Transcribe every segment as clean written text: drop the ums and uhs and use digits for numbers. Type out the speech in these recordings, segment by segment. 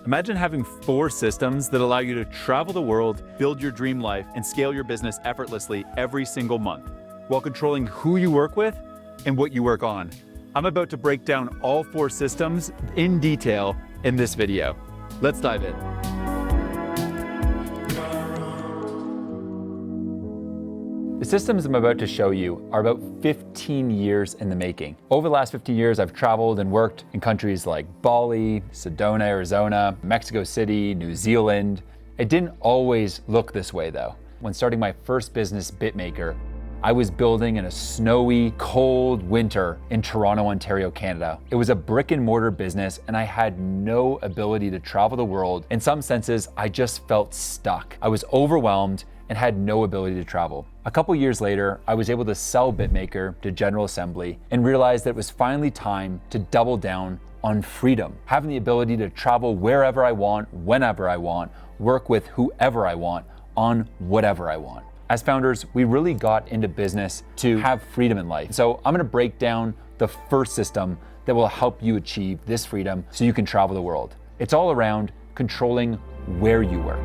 Imagine having 4 systems that allow you to travel the world, build your dream life, and scale your business effortlessly every single month, while controlling who you work with and what you work on. I'm about to break down all 4 systems in detail in this video. Let's dive in. The systems I'm about to show you are about 15 years in the making. Over the last 15 years, I've traveled and worked in countries like Bali, Sedona, Arizona, Mexico City, New Zealand. It didn't always look this way though. When starting my first business, Bitmaker, I was building in a snowy, cold winter in Toronto, Ontario, Canada. It was a brick-and-mortar business and I had no ability to travel the world. In some senses, I just felt stuck. I was overwhelmed and had no ability to travel. A couple years later, I was able to sell Bitmaker to General Assembly and realized that it was finally time to double down on freedom, having the ability to travel wherever I want, whenever I want, work with whoever I want, on whatever I want. As founders, we really got into business to have freedom in life. So I'm gonna break down the first system that will help you achieve this freedom so you can travel the world. It's all around controlling where you work.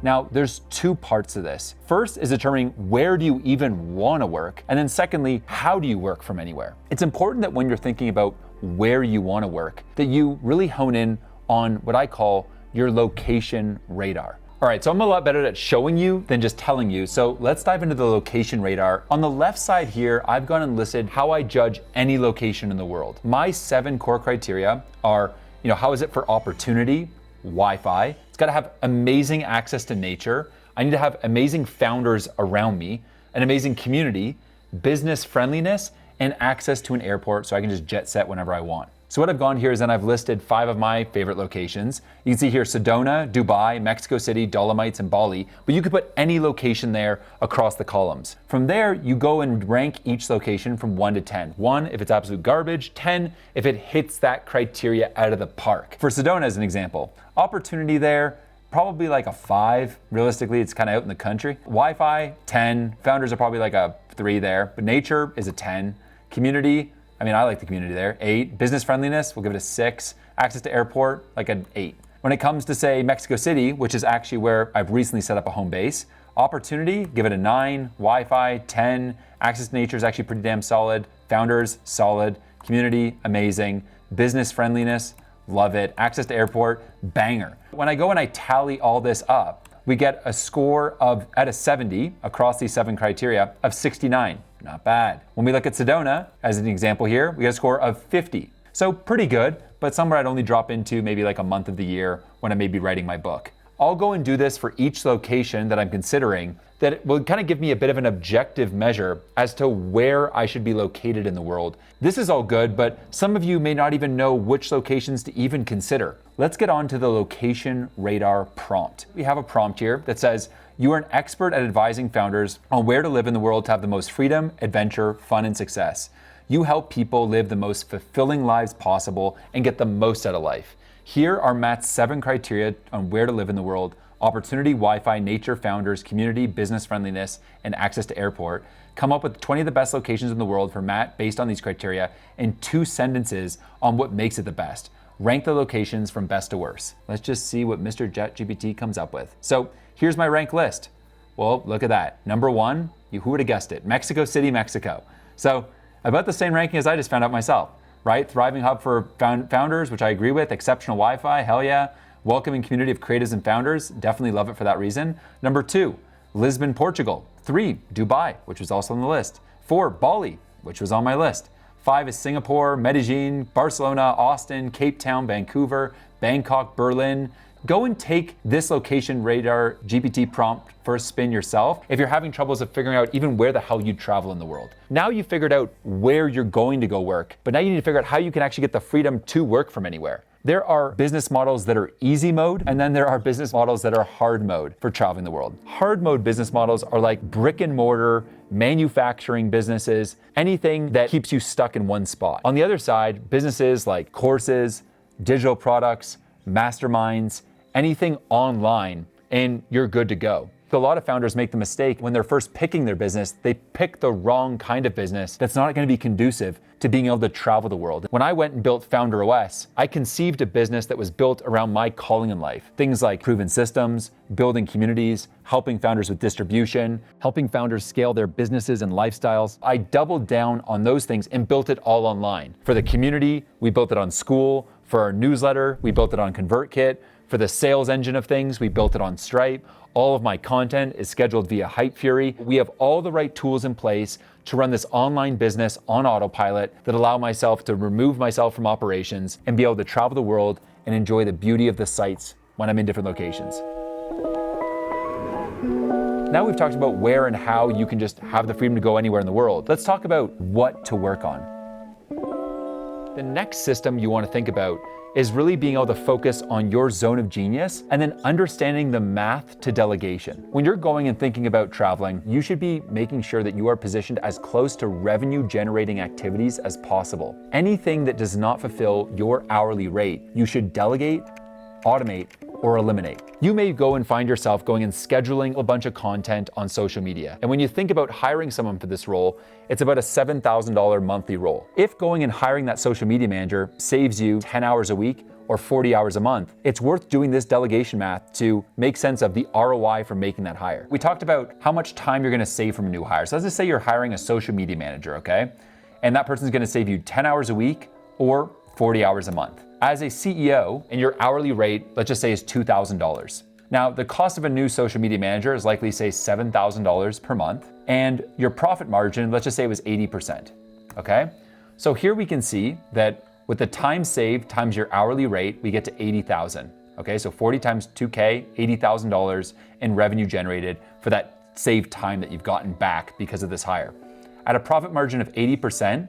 Now, there's 2 parts to this. First is determining where do you even want to work? And then secondly, how do you work from anywhere? It's important that when you're thinking about where you want to work, that you really hone in on what I call your location radar. All right, so I'm a lot better at showing you than just telling you. So let's dive into the location radar. On the left side here, I've gone and listed how I judge any location in the world. My 7 core criteria are, how is it for opportunity? Wi-Fi. It's got to have amazing access to nature. I need to have amazing founders around me, an amazing community, business friendliness, and access to an airport so I can just jet set whenever I want. So what I've gone here is then I've listed 5 of my favorite locations. You can see here Sedona, Dubai, Mexico City, Dolomites, and Bali, but you could put any location there across the columns. From there, you go and rank each location from 1 to 10. 1 if it's absolute garbage, 10 if it hits that criteria out of the park. For Sedona as an example, opportunity there, probably like a 5. Realistically, it's kind of out in the country. Wi-Fi, 10. Founders are probably like a 3 there, but nature is a 10. Community, I like the community there, 8. Business friendliness, we'll give it a 6. Access to airport, like an 8. When it comes to say Mexico City, which is actually where I've recently set up a home base, opportunity, give it a 9. Wi-Fi, 10. Access to nature is actually pretty damn solid. Founders, solid. Community, amazing. Business friendliness, love it. Access to airport, banger. When I go and I tally all this up, we get a score of, at a 70 across these 7 criteria, of 69. Not bad. When we look at Sedona, as an example here, we get a score of 50. So pretty good, but somewhere I'd only drop into maybe like a month of the year when I may be writing my book. I'll go and do this for each location that I'm considering, that it will kind of give me a bit of an objective measure as to where I should be located in the world. This is all good, but some of you may not even know which locations to even consider. Let's get on to the location radar prompt. We have a prompt here that says, you are an expert at advising founders on where to live in the world to have the most freedom, adventure, fun, and success. You help people live the most fulfilling lives possible and get the most out of life. Here are Matt's 7 criteria on where to live in the world: opportunity, Wi-Fi, nature, founders, community, business friendliness, and access to airport. Come up with 20 of the best locations in the world for Matt based on these criteria and 2 sentences on what makes it the best. Rank the locations from best to worst. Let's just see what Mr. ChatGPT comes up with. So here's my rank list. Well, look at that. Number 1, who would have guessed it? Mexico City, Mexico. So about the same ranking as I just found out myself, right? Thriving hub for founders, which I agree with. Exceptional Wi-Fi, hell yeah. Welcoming community of creatives and founders, definitely love it for that reason. Number 2, Lisbon, Portugal. 3, Dubai, which was also on the list. 4, Bali, which was on my list. 5 is Singapore, Medellin, Barcelona, Austin, Cape Town, Vancouver, Bangkok, Berlin. Go and take this location radar GPT prompt for a spin yourself if you're having troubles of figuring out even where the hell you travel in the world. Now you figured out where you're going to go work, but now you need to figure out how you can actually get the freedom to work from anywhere. There are business models that are easy mode, and then there are business models that are hard mode for traveling the world. Hard mode business models are like brick and mortar, manufacturing businesses, anything that keeps you stuck in one spot. On the other side, businesses like courses, digital products, masterminds, anything online, and you're good to go. A lot of founders make the mistake when they're first picking their business, they pick the wrong kind of business that's not going to be conducive to being able to travel the world. When I went and built Founder OS, I conceived a business that was built around my calling in life. Things like proven systems, building communities, helping founders with distribution, helping founders scale their businesses and lifestyles. I doubled down on those things and built it all online. For the community, we built it on School. For our newsletter, we built it on ConvertKit. For the sales engine of things, we built it on Stripe. All of my content is scheduled via Hypefury. We have all the right tools in place to run this online business on autopilot that allow myself to remove myself from operations and be able to travel the world and enjoy the beauty of the sights when I'm in different locations. Now we've talked about where and how you can just have the freedom to go anywhere in the world. Let's talk about what to work on. The next system you want to think about is really being able to focus on your zone of genius and then understanding the math to delegation. When you're going and thinking about traveling, you should be making sure that you are positioned as close to revenue generating activities as possible. Anything that does not fulfill your hourly rate, you should delegate, automate, or eliminate. You may go and find yourself going and scheduling a bunch of content on social media. And when you think about hiring someone for this role, it's about a $7,000 monthly role. If going and hiring that social media manager saves you 10 hours a week or 40 hours a month, it's worth doing this delegation math to make sense of the ROI for making that hire. We talked about how much time you're gonna save from a new hire. So let's just say you're hiring a social media manager, okay? And that person's gonna save you 10 hours a week or 40 hours a month. As a CEO, and your hourly rate, let's just say, is $2,000. Now, the cost of a new social media manager is likely, say, $7,000 per month, and your profit margin, let's just say it was 80%, okay? So here we can see that with the time saved times your hourly rate, we get to 80,000, okay? So 40 times 2K, $80,000 in revenue generated for that saved time that you've gotten back because of this hire. At a profit margin of 80%,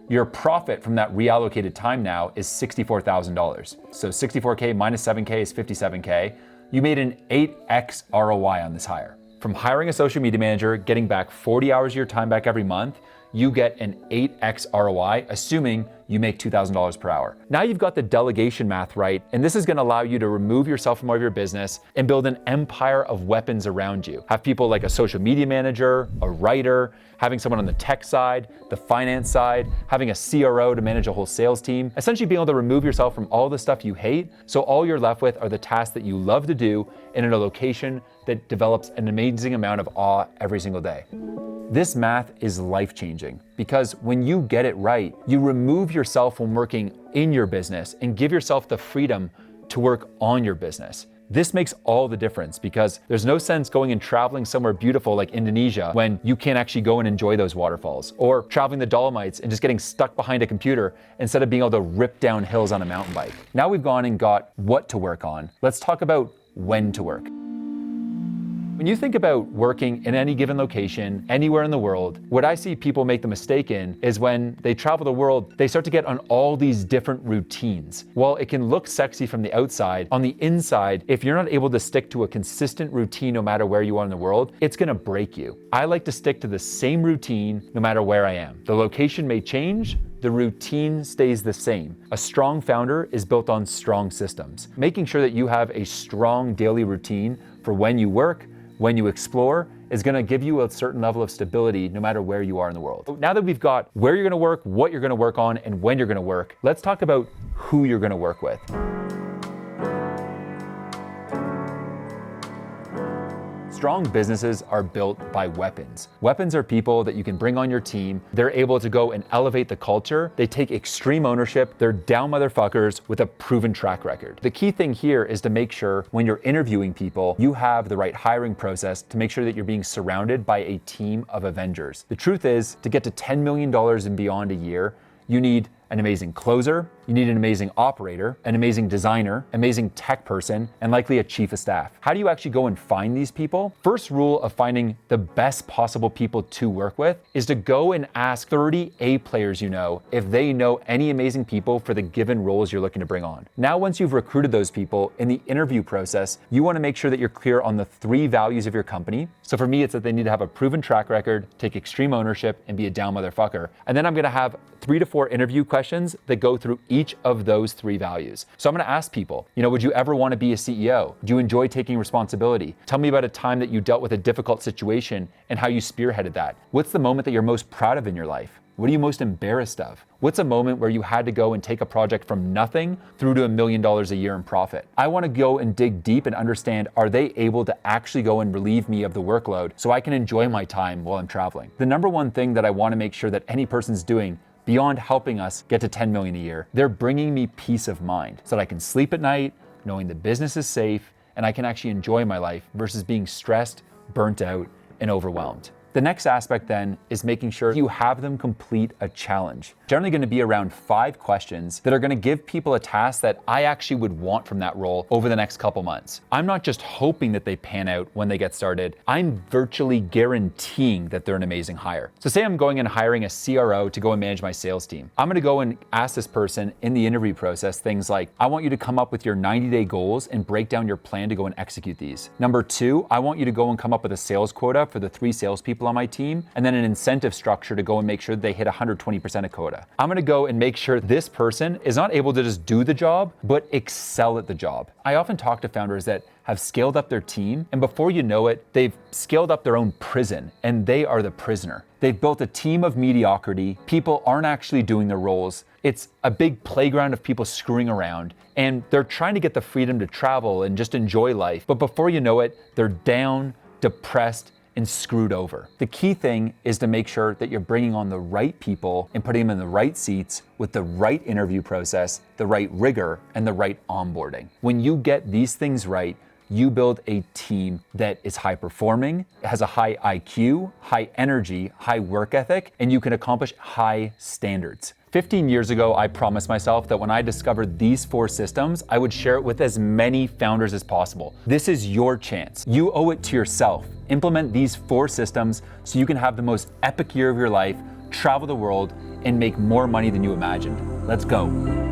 your profit from that reallocated time now is $64,000. So 64K minus 7K is 57K. You made an 8x ROI on this hire. From hiring a social media manager, getting back 40 hours of your time back every month, you get an 8x ROI, assuming you make $2,000 per hour. Now you've got the delegation math right, and this is gonna allow you to remove yourself from all of your business and build an empire of weapons around you. Have people like a social media manager, a writer, having someone on the tech side, the finance side, having a CRO to manage a whole sales team, essentially being able to remove yourself from all the stuff you hate, so all you're left with are the tasks that you love to do and in a location that develops an amazing amount of awe every single day. This math is life-changing because when you get it right, you remove yourself from working in your business and give yourself the freedom to work on your business. This makes all the difference because there's no sense going and traveling somewhere beautiful like Indonesia when you can't actually go and enjoy those waterfalls, or traveling the Dolomites and just getting stuck behind a computer instead of being able to rip down hills on a mountain bike. Now we've gone and got what to work on. Let's talk about when to work. When you think about working in any given location, anywhere in the world, what I see people make the mistake in is when they travel the world, they start to get on all these different routines. While it can look sexy from the outside, on the inside, if you're not able to stick to a consistent routine no matter where you are in the world, it's gonna break you. I like to stick to the same routine no matter where I am. The location may change, the routine stays the same. A strong founder is built on strong systems. Making sure that you have a strong daily routine for when you work, when you explore, is gonna give you a certain level of stability no matter where you are in the world. Now that we've got where you're gonna work, what you're gonna work on, and when you're gonna work, let's talk about who you're gonna work with. Strong businesses are built by weapons. Weapons are people that you can bring on your team. They're able to go and elevate the culture. They take extreme ownership. They're down motherfuckers with a proven track record. The key thing here is to make sure when you're interviewing people, you have the right hiring process to make sure that you're being surrounded by a team of Avengers. The truth is, to get to $10 million and beyond a year, you need an amazing closer, you need an amazing operator, an amazing designer, amazing tech person, and likely a chief of staff. How do you actually go and find these people? First rule of finding the best possible people to work with is to go and ask 30 A players you know if they know any amazing people for the given roles you're looking to bring on. Now, once you've recruited those people, in the interview process, you want to make sure that you're clear on the 3 values of your company. So for me, it's that they need to have a proven track record, take extreme ownership, and be a down motherfucker. And then I'm going to have 3 to 4 interview questions questions that go through each of those 3 values. So I'm gonna ask people, would you ever wanna be a CEO? Do you enjoy taking responsibility? Tell me about a time that you dealt with a difficult situation and how you spearheaded that. What's the moment that you're most proud of in your life? What are you most embarrassed of? What's a moment where you had to go and take a project from nothing through to $1 million a year in profit? I want to go and dig deep and understand, are they able to actually go and relieve me of the workload so I can enjoy my time while I'm traveling? The number one thing that I want to make sure that any person's doing beyond helping us get to 10 million a year, they're bringing me peace of mind so that I can sleep at night, knowing the business is safe, and I can actually enjoy my life versus being stressed, burnt out, and overwhelmed. The next aspect then is making sure you have them complete a challenge. Generally going to be around 5 questions that are going to give people a task that I actually would want from that role over the next couple months. I'm not just hoping that they pan out when they get started. I'm virtually guaranteeing that they're an amazing hire. So say I'm going and hiring a CRO to go and manage my sales team. I'm going to go and ask this person in the interview process things like, I want you to come up with your 90-day goals and break down your plan to go and execute these. Number 2, I want you to go and come up with a sales quota for the 3 salespeople on my team, and then an incentive structure to go and make sure they hit 120% of quota. I'm gonna go and make sure this person is not able to just do the job, but excel at the job. I often talk to founders that have scaled up their team, and before you know it, they've scaled up their own prison, and they are the prisoner. They've built a team of mediocrity. People aren't actually doing their roles. It's a big playground of people screwing around, and they're trying to get the freedom to travel and just enjoy life. But before you know it, they're down, depressed, and screwed over. The key thing is to make sure that you're bringing on the right people and putting them in the right seats with the right interview process, the right rigor, and the right onboarding. When you get these things right, you build a team that is high performing, has a high IQ, high energy, high work ethic, and you can accomplish high standards. 15 years ago, I promised myself that when I discovered these 4 systems, I would share it with as many founders as possible. This is your chance. You owe it to yourself. Implement these 4 systems so you can have the most epic year of your life, travel the world, and make more money than you imagined. Let's go.